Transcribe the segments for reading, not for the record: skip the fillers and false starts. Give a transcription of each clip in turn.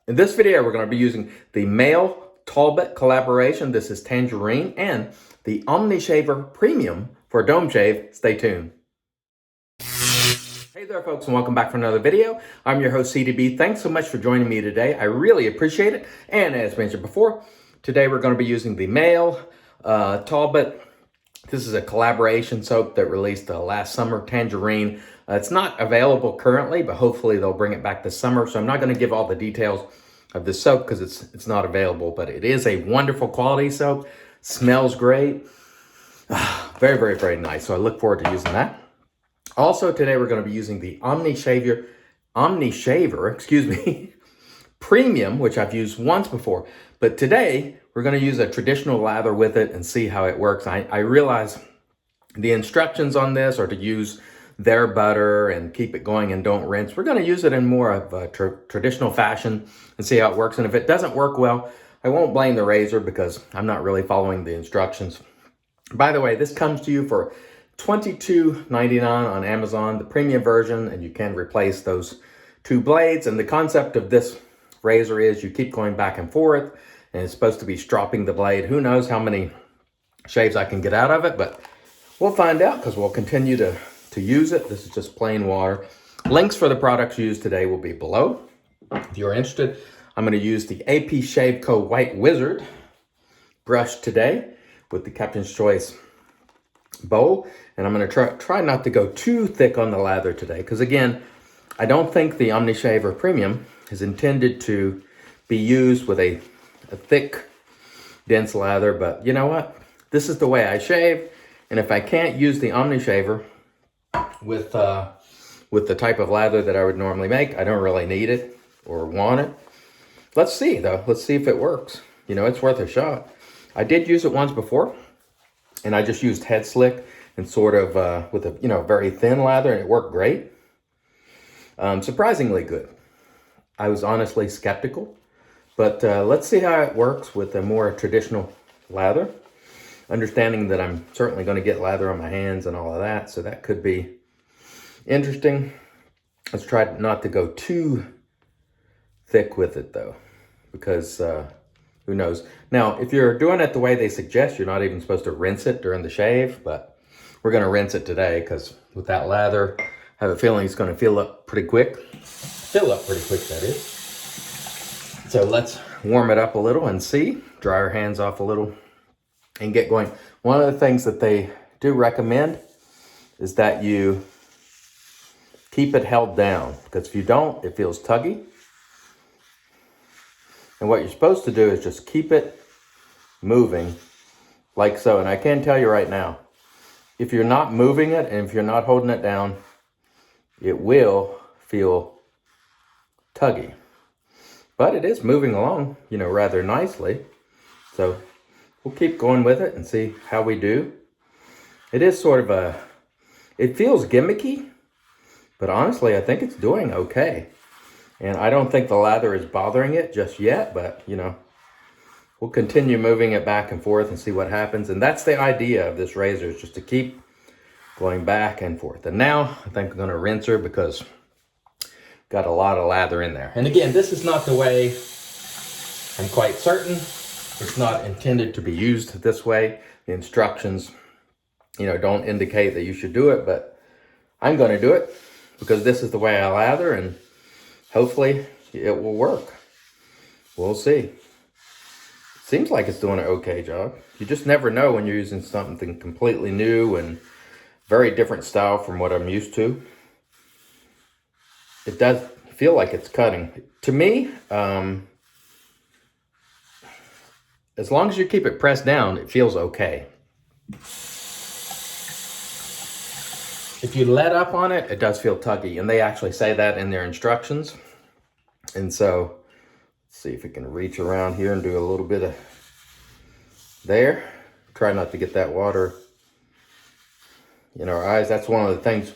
In this video, we're going to be using the Maol Tolbot collaboration. This is Tangerine, and the Omnishaver Premium for Dome Shave. Stay tuned. Hey there, folks, and welcome back for another video. I'm your host, CDB. Thanks so much for joining me today. I really appreciate it. And as mentioned before, today we're going to be using the Maol Tolbot. This is a collaboration soap that released last summer, Tangerine. It's not available currently, but hopefully they'll bring it back this summer. So I'm not going to give all the details of this soap because it's not available, but it is a wonderful quality soap. Smells great. Very, very, very nice. So I look forward to using that. Also today we're going to be using the Omnishaver, Premium, which I've used once before. But today we're going to use a traditional lather with it and see how it works. I realize the instructions on this are to use their butter and keep it going and don't rinse. We're going to use it in more of a traditional fashion and see how it works. And if it doesn't work well, I won't blame the razor because I'm not really following the instructions. By the way, this comes to you for $22.99 on Amazon, the premium version, and you can replace those two blades. And the concept of this razor is you keep going back and forth, and it's supposed to be stropping the blade. Who knows how many shaves I can get out of it, but we'll find out because we'll continue to use it. This is just plain water. Links for the products used today will be below. If you're interested, I'm going to use the APShave Co. White Wizard brush today with the Captain's Choice bowl, and I'm going to try not to go too thick on the lather today because, again, I don't think the Omnishaver Premium is intended to be used with a thick, dense lather, but you know what? This is the way I shave, and if I can't use the Omnishaver with the type of lather that I would normally make, I don't really need it or want it. Let's see, though. Let's see if it works. You know, it's worth a shot. I did use it once before, and I just used head slick and sort of with a very thin lather, and it worked great. Surprisingly good. I was honestly skeptical, but let's see how it works with a more traditional lather. Understanding that I'm certainly going to get lather on my hands and all of that, so that could be interesting. Let's try not to go too thick with it, though, because who knows. Now, if you're doing it the way they suggest, you're not even supposed to rinse it during the shave, but we're going to rinse it today because with that lather, I have a feeling it's going to fill up pretty quick. That is. So let's warm it up a little and see. Dry our hands off a little and get going. One of the things that they do recommend is that you keep it held down, because if you don't, it feels tuggy. And what you're supposed to do is just keep it moving like so. And I can tell you right now, if you're not moving it and if you're not holding it down, it will feel tuggy. But it is moving along, rather nicely. So we'll keep going with it and see how we do. It is sort of it feels gimmicky, but honestly, I think it's doing okay. And I don't think the lather is bothering it just yet, but, we'll continue moving it back and forth and see what happens. And that's the idea of this razor, is just to keep going back and forth. And now I think I'm going to rinse her because got a lot of lather in there. And again, this is not the way, I'm quite certain. It's not intended to be used this way. The instructions, don't indicate that you should do it, but I'm going to do it because this is the way I lather, and hopefully it will work. We'll see. Seems like it's doing an okay job. You just never know when you're using something completely new and very different style from what I'm used to. It does feel like it's cutting. To me, as long as you keep it pressed down, it feels okay. If you let up on it, it does feel tuggy, and they actually say that in their instructions. And so, let's see if we can reach around here and do a little bit of there. Try not to get that water in our eyes. That's one of the things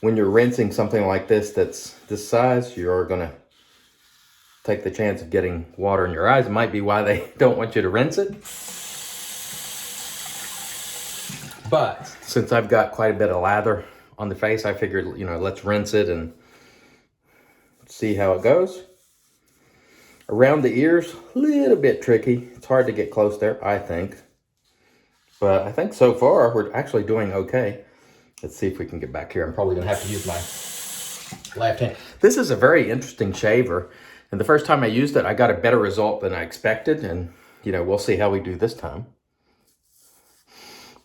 when you're rinsing something like this that's this size, you're going to take the chance of getting water in your eyes. It might be why they don't want you to rinse it. But since I've got quite a bit of lather on the face, I figured, let's rinse it and see how it goes. Around the ears, a little bit tricky. It's hard to get close there, I think. But I think so far we're actually doing okay. Let's see if we can get back here. I'm probably gonna have to use my left hand. This is a very interesting shaver. And the first time I used it, I got a better result than I expected. And, we'll see how we do this time.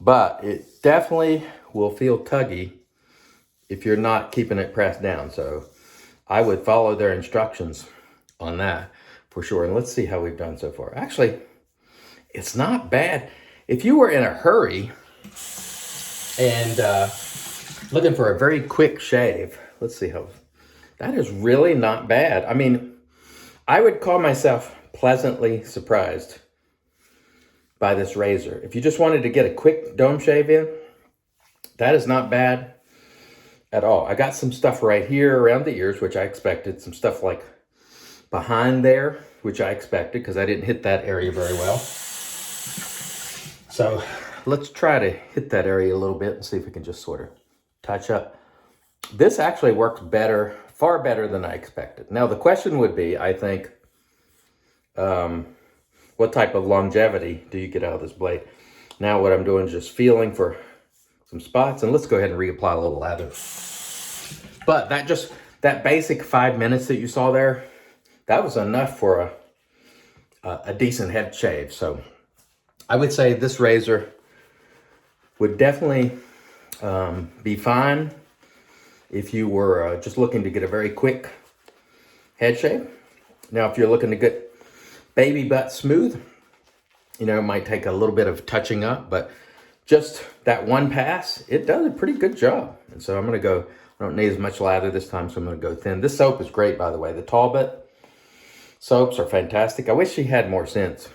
But it definitely will feel tuggy if you're not keeping it pressed down. So I would follow their instructions on that for sure. And let's see how we've done so far. Actually, it's not bad. If you were in a hurry and looking for a very quick shave, let's see how, that is really not bad. I mean, I would call myself pleasantly surprised by this razor. If you just wanted to get a quick dome shave in, that is not bad at all. I got some stuff right here around the ears, which I expected. Some stuff like behind there, which I expected because I didn't hit that area very well. So let's try to hit that area a little bit and see if we can just sort of touch up. This actually works better, far better than I expected. Now the question would be, I think, what type of longevity do you get out of this blade? Now what I'm doing is just feeling for some spots, and let's go ahead and reapply a little lather. But that basic 5 minutes that you saw there, that was enough for a decent head shave. So I would say this razor would definitely be fine if you were just looking to get a very quick head shave. Now, if you're looking to get baby butt smooth, it might take a little bit of touching up, but just that one pass, it does a pretty good job. And so I'm gonna go, I don't need as much lather this time, so I'm gonna go thin. This soap is great, by the way. The Tolbot soaps are fantastic. I wish she had more scents,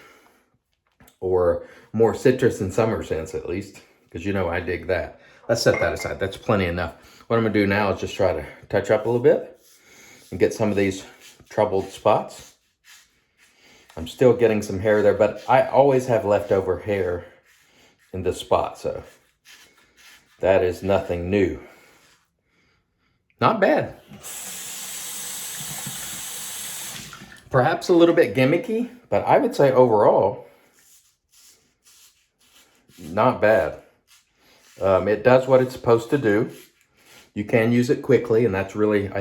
or more citrus and summer scents at least, because I dig that. Let's set that aside. That's plenty enough. What I'm gonna do now is just try to touch up a little bit and get some of these troubled spots. I'm still getting some hair there, but I always have leftover hair in this spot, so that is nothing new. Not bad. Perhaps a little bit gimmicky, but I would say overall, not bad. It does what it's supposed to do. You can use it quickly, and that's really,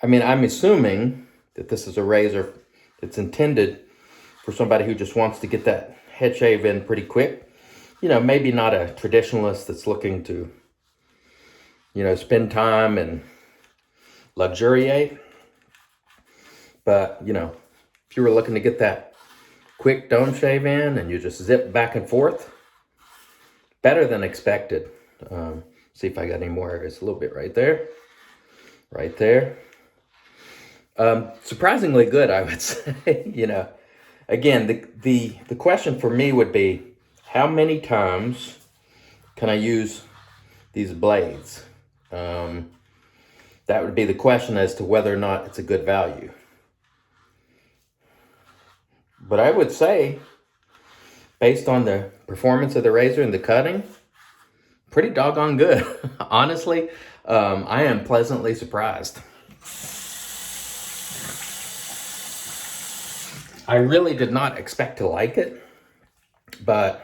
I'm assuming that this is a razor that's intended for somebody who just wants to get that head shave in pretty quick. Maybe not a traditionalist that's looking to, spend time and luxuriate. But, if you were looking to get that quick dome shave in and you just zip back and forth, better than expected. See if I got any more areas. A little bit right there. Right there. Surprisingly good, I would say. Again, the question for me would be, how many times can I use these blades? That would be the question as to whether or not it's a good value. But I would say, based on the performance of the razor and the cutting, pretty doggone good. Honestly, I am pleasantly surprised. I really did not expect to like it, but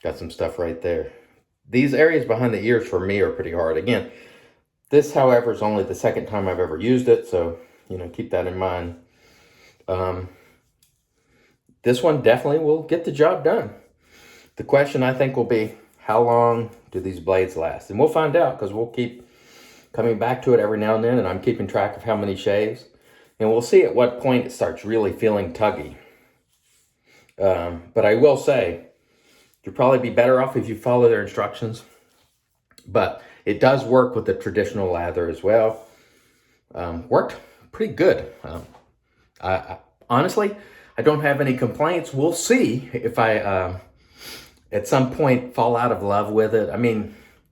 got some stuff right there. These areas behind the ears for me are pretty hard. Again, this, however, is only the second time I've ever used it, so, keep that in mind. This one definitely will get the job done. The question, I think, will be, how long do these blades last? And we'll find out, because we'll keep coming back to it every now and then, and I'm keeping track of how many shaves. And we'll see at what point it starts really feeling tuggy. But I will say, you'll probably be better off if you follow their instructions. But it does work with the traditional lather as well. Worked pretty good. Honestly, I don't have any complaints. We'll see if I, at some point, fall out of love with it.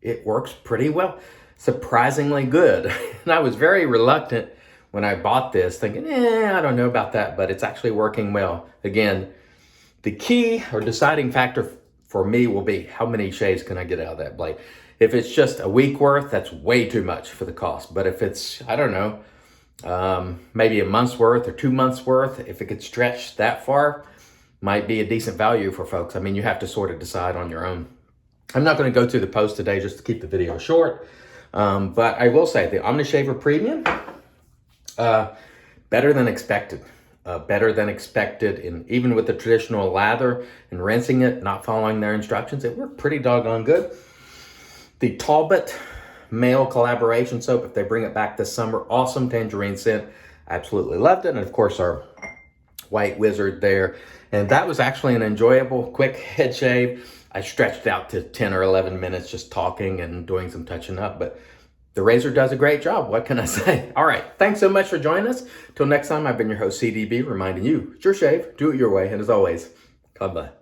It works pretty well. Surprisingly good. And I was very reluctant when I bought this, thinking, I don't know about that, but it's actually working well. Again, the key or deciding factor for me will be, how many shaves can I get out of that blade? If it's just a week worth, that's way too much for the cost. But if it's, maybe a month's worth or 2 months worth. If it could stretch that far, might be a decent value for folks. I mean, you have to sort of decide on your own. I'm not going to go through the post today just to keep the video short. But I will say the Omnishaver Premium, better than expected. Better than expected. And even with the traditional lather and rinsing it, not following their instructions, it worked pretty doggone good. The Tolbot Maol collaboration soap, if they bring it back this summer, awesome tangerine scent. Absolutely loved it. And of course, our White Wizard there. And that was actually an enjoyable, quick head shave. I stretched out to 10 or 11 minutes just talking and doing some touching up, but the razor does a great job. What can I say? All right. Thanks so much for joining us. Till next time, I've been your host, CDB, reminding you, it's your shave, do it your way. And as always, God bless.